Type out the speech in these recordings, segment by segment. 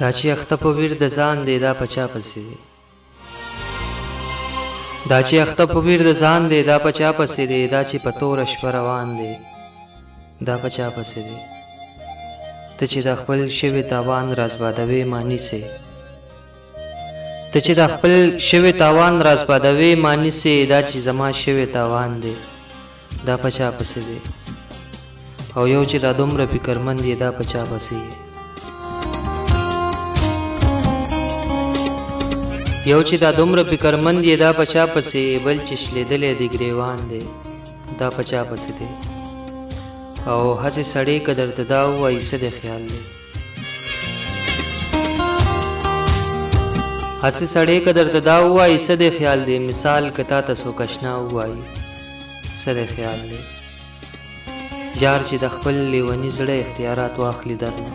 دا چې اخته په ویر د ځان دی دا په چا پسې دی دا چې اخته په ویر د ځان دی دا په چا پسې دی دا چې په توره شپه روان دی دا په چا پسې دی ته چې د خپل شوي تاوان رازبادوې مانی سې ته چې د خپل شوي تاوان رازبادوې مانی سې دا چې زما شوي تاوان دی دا په چا پسې دی او یو چې دا دومره فکرمند دی دا په چا پسې دی یو چې دا دومره فکرمند دی دا په چا پسې بل چې شلیدلی دی ګریوان دی دا په چا پسې دی او هسې سړی که درته دا ووایي څه دی خیال دی هسې سړی که درته دا ووایي څه دی خیال دی مثال که تا ته څوک اشنا ووایي څه دی خیال دی یار چې د خپل لیوني زړه اختیارات واخلي درنه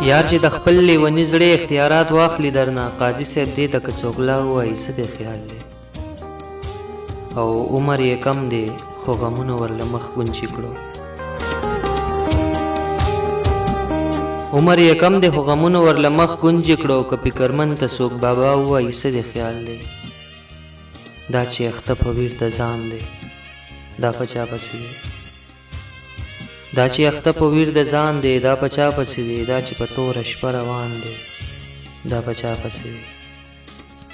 یار چې د خپل لیوني زړه اختیارات واخلي درنه قاضي صاحب دې ته که څوک لا ووایي څه دی خیال دی او عمر یې کم دی خو غمونه ورله مخ ګونچې کړو عمر یې کم دی خو غمونه ورله مخ ګونجې کړو که فکرمند ته څوک بابا ووایي څه دی خیال دی دا چې اخته په ویر د ځان دی دا په چا پسې دی دا چې اخته په ویر د ځان دی دا په چا پسې دی دا چې په توره شپه روان دی دا په چا پسې دی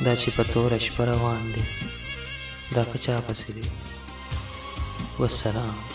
دا چې په توره شپه روان دی دا په چا پسې دی والسلام